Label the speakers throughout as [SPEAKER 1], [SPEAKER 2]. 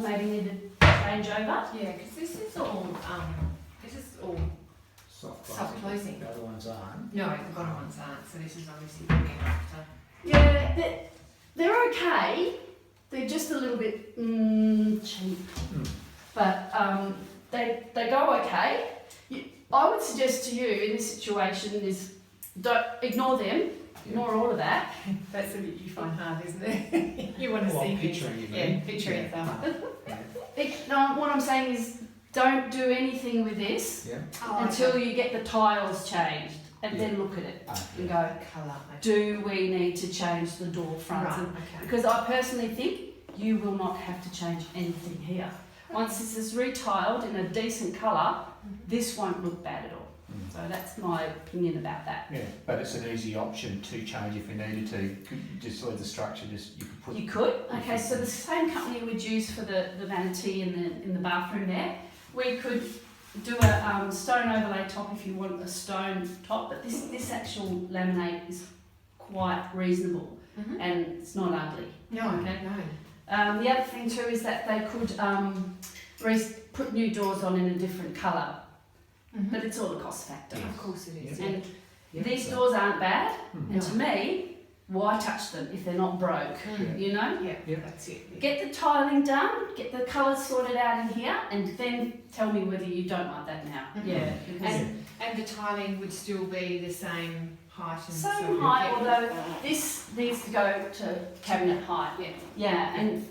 [SPEAKER 1] maybe need a changeover.
[SPEAKER 2] Yeah, because this is all soft closing.
[SPEAKER 3] The other ones aren't.
[SPEAKER 2] No, the bottom ones aren't. So this is obviously bringing it up to.
[SPEAKER 1] Yeah, they're okay. They're just a little bit cheap, but they go okay. I would suggest to you in this situation is don't ignore them. Ignore all of that.
[SPEAKER 2] That's the bit you find hard, isn't it? You want to see
[SPEAKER 3] picturing
[SPEAKER 2] things.
[SPEAKER 3] it.
[SPEAKER 2] Yeah, picturing stuff.
[SPEAKER 1] No, what I'm saying is don't do anything with this until you get the tiles changed, and then look at it and go,
[SPEAKER 2] Colour.
[SPEAKER 1] do we need to change the door fronts?
[SPEAKER 2] Right,
[SPEAKER 1] And-
[SPEAKER 2] okay.
[SPEAKER 1] Because I personally think you will not have to change anything here. Once this is retiled in a decent colour, this won't look bad at all. So that's my opinion about that.
[SPEAKER 3] Yeah, but it's an easy option to change if we needed to. Just leave the structure. You could put.
[SPEAKER 1] You could. Okay, so the same company we'd use for the vanity in the bathroom there. We could do a stone overlay top if you want a stone top, but this actual laminate is quite reasonable and it's not ugly.
[SPEAKER 2] No,
[SPEAKER 1] Okay.
[SPEAKER 2] no.
[SPEAKER 1] The other thing too is that they could put new doors on in a different colour, but it's all a cost factor.
[SPEAKER 2] Of course it is.
[SPEAKER 1] And these doors aren't bad, and
[SPEAKER 2] No.
[SPEAKER 1] to me, why touch them if they're not broke? You know?
[SPEAKER 2] Yeah, that's it.
[SPEAKER 1] Get the tiling done, get the colours sorted out in here, and then tell me whether you don't like that now. Yeah. because-
[SPEAKER 2] And the tiling would still be the same height and
[SPEAKER 1] Same height, although this needs to go to cabinet height.
[SPEAKER 2] Yeah.
[SPEAKER 1] Yeah, and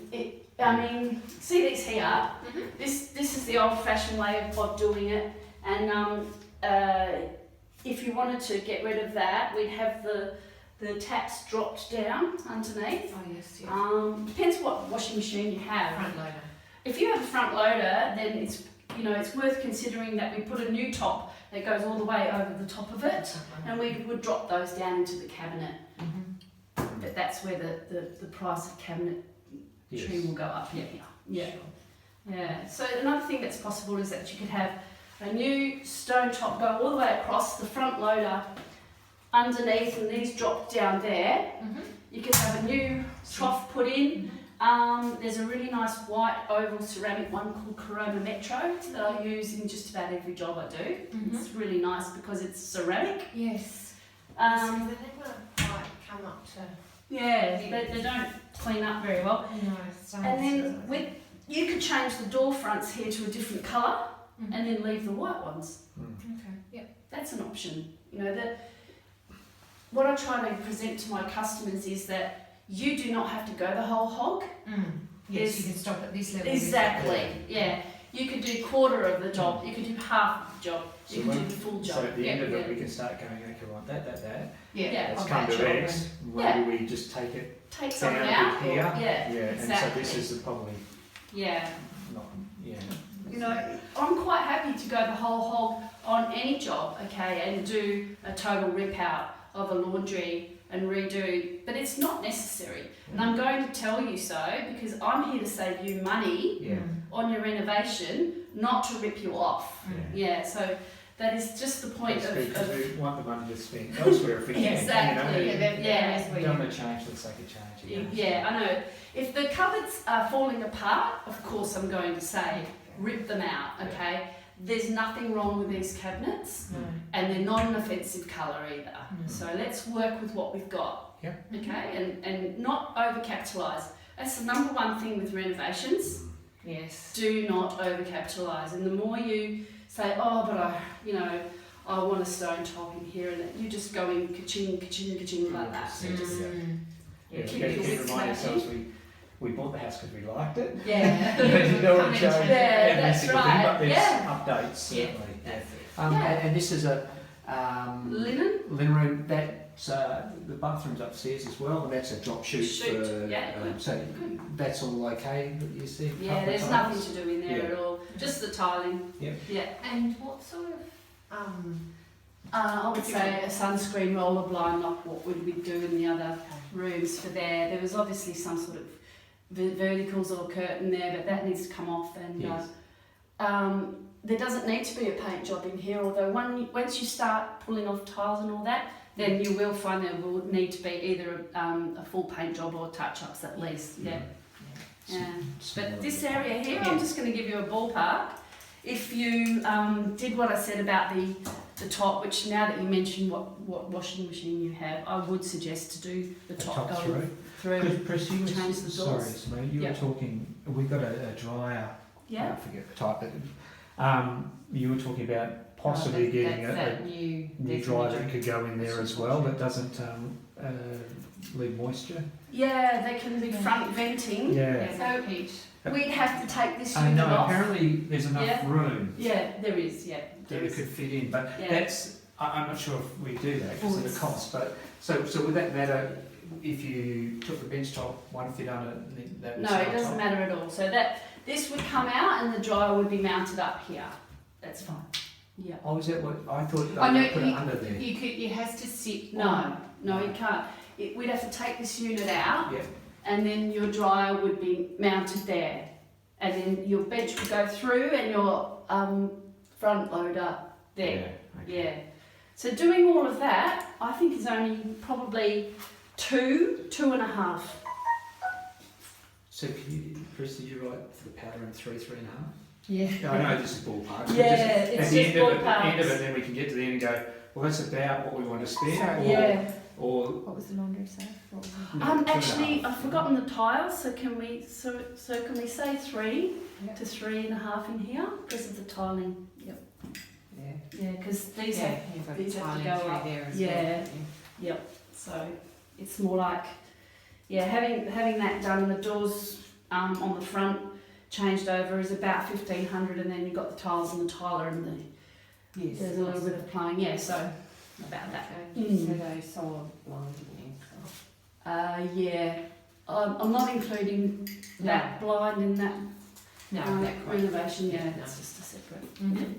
[SPEAKER 1] I mean, see these here? This is the old-fashioned way of doing it, and if you wanted to get rid of that, we'd have the taps dropped down underneath.
[SPEAKER 2] Oh yes, yeah.
[SPEAKER 1] Depends what washing machine you have.
[SPEAKER 2] Front loader.
[SPEAKER 1] If you have a front loader, then it's worth considering that we put a new top that goes all the way over the top of it, and we would drop those down into the cabinet. But that's where the price of cabinetry will go up. Yeah. So another thing that's possible is that you could have a new stone top go all the way across the front loader underneath, and these drop down there. You could have a new trough put in. There's a really nice white oval ceramic one called Corona Metro that I use in just about every job I do. It's really nice because it's ceramic.
[SPEAKER 2] Yes. So they never quite come up to.
[SPEAKER 1] Yeah, they don't clean up very well.
[SPEAKER 2] No.
[SPEAKER 1] And then you could change the door fronts here to a different colour and then leave the white ones.
[SPEAKER 2] Okay. Yep.
[SPEAKER 1] That's an option. What I try to present to my customers is that you do not have to go the whole hog.
[SPEAKER 2] Yes, you can stop at this level.
[SPEAKER 1] Exactly. Yeah. You could do quarter of the job. You could do half of the job. You could do the full job.
[SPEAKER 3] So at the end of it, we can start going, okay, right, that.
[SPEAKER 1] Yeah.
[SPEAKER 3] Let's come to X. Maybe we just take it
[SPEAKER 1] Take something
[SPEAKER 3] down
[SPEAKER 1] out.
[SPEAKER 3] a bit here.
[SPEAKER 1] Yeah.
[SPEAKER 3] And so this is probably
[SPEAKER 1] Yeah.
[SPEAKER 3] not.
[SPEAKER 1] I'm quite happy to go the whole hog on any job, okay, and do a total rip out of a laundry and redo, but it's not necessary. And I'm going to tell you so because I'm here to save you money on your renovation, not to rip you off. Yeah, so that is just the point
[SPEAKER 3] Because we want the money to spend elsewhere if we can.
[SPEAKER 1] Exactly.
[SPEAKER 3] We don't want to change for the sake of changing.
[SPEAKER 1] Yeah, I know. If the cupboards are falling apart, of course I'm going to say rip them out, okay? There's nothing wrong with these cabinets, and they're not an offensive colour either. So let's work with what we've got, okay? And not overcapitalise. That's the number one thing with renovations.
[SPEAKER 2] Yes.
[SPEAKER 1] Do not overcapitalise. And the more you say, oh, but I want a stone top in here, and you just go in ka-ching, ka-ching, ka-ching like that. So just keep your wits
[SPEAKER 3] remind
[SPEAKER 1] about
[SPEAKER 3] ourselves
[SPEAKER 1] you.
[SPEAKER 3] we bought the house because we liked it.
[SPEAKER 1] Yeah.
[SPEAKER 3] But you don't want to change
[SPEAKER 1] Yeah,
[SPEAKER 3] every
[SPEAKER 1] that's
[SPEAKER 3] single thing,
[SPEAKER 1] right.
[SPEAKER 3] but there's
[SPEAKER 1] Yeah.
[SPEAKER 3] updates certainly.
[SPEAKER 2] That's it.
[SPEAKER 3] And this is a
[SPEAKER 1] Linen
[SPEAKER 3] room. That's the bathroom's upstairs as well, and that's a drop chute. So that's all okay. You see.
[SPEAKER 1] Yeah, there's nothing to do in there at all. Just the tiling.
[SPEAKER 3] Yep.
[SPEAKER 2] Yeah. And what sort of
[SPEAKER 1] I would say a sunscreen roller blind, like what would we do in the other rooms for there. There was obviously some sort of verticals or curtain there, but that needs to come off. And there doesn't need to be a paint job in here, although once you start pulling off tiles and all that, then you will find there will need to be either a full paint job or touch-ups at least. Yeah. Yeah.
[SPEAKER 3] Smaller.
[SPEAKER 1] But this area here, I'm just going to give you a ballpark. If you did what I said about the top, which now that you mentioned what washing machine you have, I would suggest to do the top going through.
[SPEAKER 3] Because Chris, you were,
[SPEAKER 1] change the
[SPEAKER 3] sorry,
[SPEAKER 1] doors.
[SPEAKER 3] Samantha, you were talking, we've got a dryer,
[SPEAKER 1] Yeah.
[SPEAKER 3] I forget the type, but you were talking about possibly getting a new dryer that could go in there as well, that doesn't leave moisture.
[SPEAKER 1] Yeah, they can be front venting.
[SPEAKER 3] Yeah.
[SPEAKER 1] So we'd have to take this
[SPEAKER 3] I
[SPEAKER 1] unit
[SPEAKER 3] know,
[SPEAKER 1] off.
[SPEAKER 3] apparently there's enough
[SPEAKER 1] Yeah.
[SPEAKER 3] room
[SPEAKER 1] Yeah, there is. Yeah,
[SPEAKER 3] that
[SPEAKER 1] there
[SPEAKER 3] it
[SPEAKER 1] is.
[SPEAKER 3] could fit in, but
[SPEAKER 1] Yeah.
[SPEAKER 3] that's, I'm not sure if we do that because of the cost, but, so would that matter if you took the bench top, one fit under, that would
[SPEAKER 1] No,
[SPEAKER 3] sit
[SPEAKER 1] it
[SPEAKER 3] on
[SPEAKER 1] doesn't
[SPEAKER 3] top?
[SPEAKER 1] matter at all. So that this would come out and the dryer would be mounted up here. That's fine. Yeah.
[SPEAKER 3] Oh, is that what, I thought
[SPEAKER 2] I
[SPEAKER 3] they
[SPEAKER 2] know,
[SPEAKER 3] would put it under there.
[SPEAKER 2] it has to sit
[SPEAKER 1] No, you can't. We'd have to take this unit out,
[SPEAKER 3] Yeah.
[SPEAKER 1] and then your dryer would be mounted there, and then your bench would go through, and your front loader there.
[SPEAKER 3] Okay.
[SPEAKER 1] Yeah. So doing all of that, I think is only probably 2.5.
[SPEAKER 3] So can you, Chris, are you right for the powder and 3.5?
[SPEAKER 2] Yeah.
[SPEAKER 3] I know this is ballpark. but
[SPEAKER 1] Yeah,
[SPEAKER 3] just,
[SPEAKER 1] it's
[SPEAKER 3] at the
[SPEAKER 1] just
[SPEAKER 3] end of it, at the end of
[SPEAKER 1] ballparks.
[SPEAKER 3] it, then we can get to the end and go, well, that's about what we want to spend.
[SPEAKER 2] Sorry.
[SPEAKER 3] Or,
[SPEAKER 1] Yeah.
[SPEAKER 3] or
[SPEAKER 2] What was the laundry say? What was it?
[SPEAKER 3] no, 2.5.
[SPEAKER 1] Actually, I've forgotten the tiles. So can we? So can we say 3
[SPEAKER 2] Yeah.
[SPEAKER 1] to 3.5 in here because of the tiling? Yep.
[SPEAKER 2] Yeah.
[SPEAKER 1] Yeah, because these
[SPEAKER 2] Yeah,
[SPEAKER 1] have.
[SPEAKER 2] you've got
[SPEAKER 1] these have to
[SPEAKER 2] tiling
[SPEAKER 1] go
[SPEAKER 2] through
[SPEAKER 1] up.
[SPEAKER 2] there as
[SPEAKER 1] Yeah.
[SPEAKER 2] well.
[SPEAKER 1] Yep. So it's more like, yeah, having that done. The doors on the front changed over is about 1,500, and then you've got the tiles and the tiler and the.
[SPEAKER 2] Yes.
[SPEAKER 1] There's a little bit of playing, yeah. So about that.
[SPEAKER 2] Okay. So those solar blinds, didn't you?
[SPEAKER 1] Yeah. I'm not including that blind in that
[SPEAKER 2] No, that quote.
[SPEAKER 1] renovation. Yeah,
[SPEAKER 2] No.
[SPEAKER 1] it's just a separate.
[SPEAKER 2] Mhm.